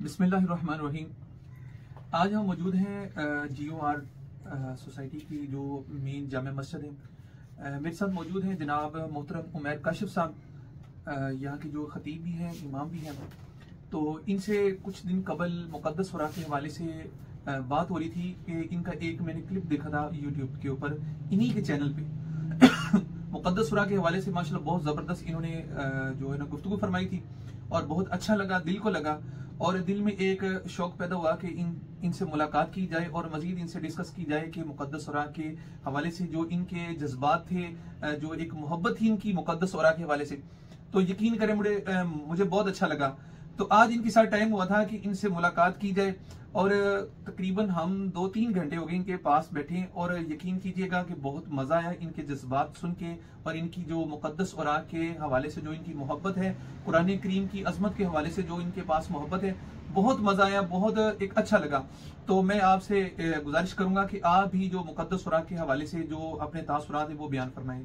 बिस्मिल्लाहिर्रहमानिर्रहीम। आज हम मौजूद हैं GOR सोसाइटी की जो मेन जामे मस्जिद है। मेरे साथ मौजूद हैं जनाब मोहतरम उमैर काशिफ साहब, यहाँ के जो खतीब भी हैं, इमाम भी हैं। तो इनसे कुछ दिन कबल मुक़द्दस वरा के हवाले से बात हो रही थी कि इनका एक मैंने क्लिप देखा था यूट्यूब के ऊपर, इन्हीं के चैनल पे मुक़द्दस वरा के हवाले से माशाल्लाह बहुत ज़बरदस्त इन्होंने जो है ना गुफ्तगू फरमाई थी और बहुत अच्छा लगा, दिल को लगा। और दिल में एक शौक पैदा हुआ कि इनसे मुलाकात की जाए और मजीद इनसे डिस्कस की जाए कि मुक़द्दस वरा के हवाले से जो इनके जज्बात थे, जो एक मोहब्बत थी इनकी मुक़द्दस वरा के हवाले से, तो यकीन करें मुझे बहुत अच्छा लगा। तो आज इनके साथ टाइम हुआ था कि इनसे मुलाकात की जाए और तकरीबन हम 2-3 घंटे हो गए इनके पास बैठे और यकीन कीजिएगा कि बहुत मजा आया इनके जज्बात सुन के और इनकी जो मुक़द्दस वरा के हवाले से जो इनकी मोहब्बत है, कुरान करीम की अजमत के हवाले से जो इनके पास मोहब्बत है, बहुत मजा आया, बहुत एक अच्छा लगा। तो मैं आपसे गुजारिश करूंगा कि आप भी जो मुक़द्दस वरा के हवाले से जो अपने तासुरात है वो बयान फरमाएं।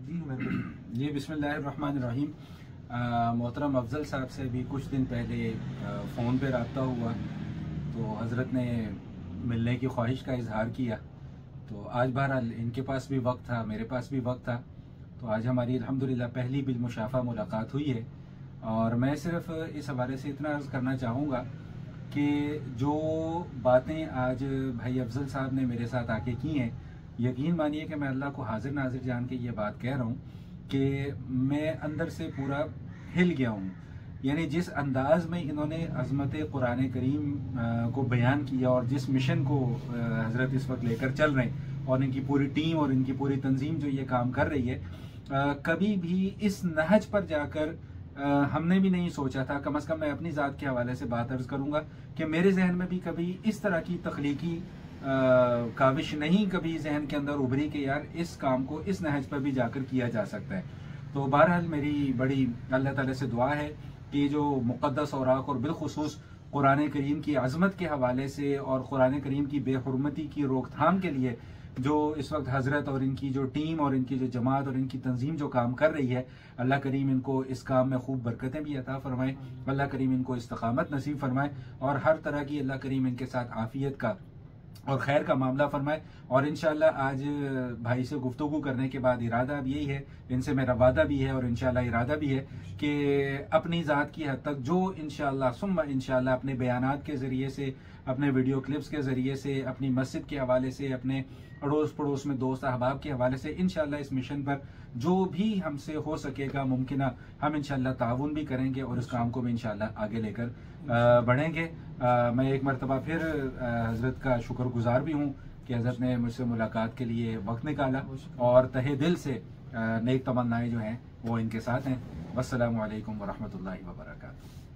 जी बिस्मिल्लाहिर्रहमानिर्रहीम। मोहतरम अफजल साहब से भी कुछ दिन पहले फ़ोन पे रब्ता हुआ तो हज़रत ने मिलने की ख्वाहिश का इजहार किया। तो आज बहरहाल इनके पास भी वक्त था, मेरे पास भी वक्त था, तो आज हमारी अल्हम्दुलिल्लाह पहली बिलमुशाफा मुलाकात हुई है। और मैं सिर्फ इस हवाले से इतना अर्ज़ करना चाहूँगा कि जो बातें आज भाई अफजल साहब ने मेरे साथ आके की हैं, यकीन मानिए कि मैं अल्लाह को हाजिर नाजिर जान के ये बात कह रहा हूँ कि मैं अंदर से पूरा हिल गया हूँ। यानी जिस अंदाज में इन्होंने अज़मत कुरान करीम को बयान किया और जिस मिशन को हज़रत इस वक्त लेकर चल रहे हैं और इनकी पूरी टीम और इनकी पूरी तंजीम जो ये काम कर रही है, कभी भी इस नहज पर जाकर हमने भी नहीं सोचा था। कम से कम मैं अपनी ज़ात के हवाले से बात अर्ज करूँगा कि मेरे जहन में भी कभी इस तरह की तख्लीकी काविश नहीं कभी जहन के अंदर उभरी कि यार इस काम को इस नहज पर भी जाकर किया जा सकता है। तो बहरहाल मेरी बड़ी अल्लाह ताला से दुआ है कि जो मुक़द्दस औराक और बिलखुसूस कुरान करीम की अज़मत के हवाले से और कुरान करीम की बेहुरमती की रोकथाम के लिए जो इस वक्त हज़रत और इनकी जो टीम और इनकी जो जमात और इनकी तंजीम जो काम कर रही है, अल्लाह करीम इनको इस काम में खूब बरकतें भी अता फरमाए, अल्लाह करीम इनको इस्तकामत नसीब फरमाए और हर तरह की अल्लाह करीम इनके साथ आफियत का और खैर का मामला फरमाए। और इंशाल्लाह आज भाई से गुफ्तगू करने के बाद इरादा अब यही है, इनसे मेरा वादा भी है और इंशाल्लाह इरादा भी है कि अपनी ज़ात की हद तक जो इंशाल्लाह सुम्मा इंशाल्लाह अपने बयानात के ज़रिए से, अपने वीडियो क्लिप्स के ज़रिए से, अपनी मस्जिद के हवाले से, अपने अड़ोस पड़ोस में दोस्त अहबाब के हवाले से इंशाल्लाह इस मिशन पर जो भी हमसे हो सकेगा मुमकिन हम इंशाल्लाह ताउन भी करेंगे और इस काम को भी इंशाल्लाह आगे लेकर बढ़ेंगे। मैं एक मरतबा फिर हज़रत का शुक्रगुजार भी हूँ कि हज़रत ने मुझसे मुलाकात के लिए वक्त निकाला और तहे दिल से नेक तमन्नाएं जो हैं वो इनके साथ हैं। वस्सलामु अलैकुम वरहमतुल्लाहि वबरकातुहू।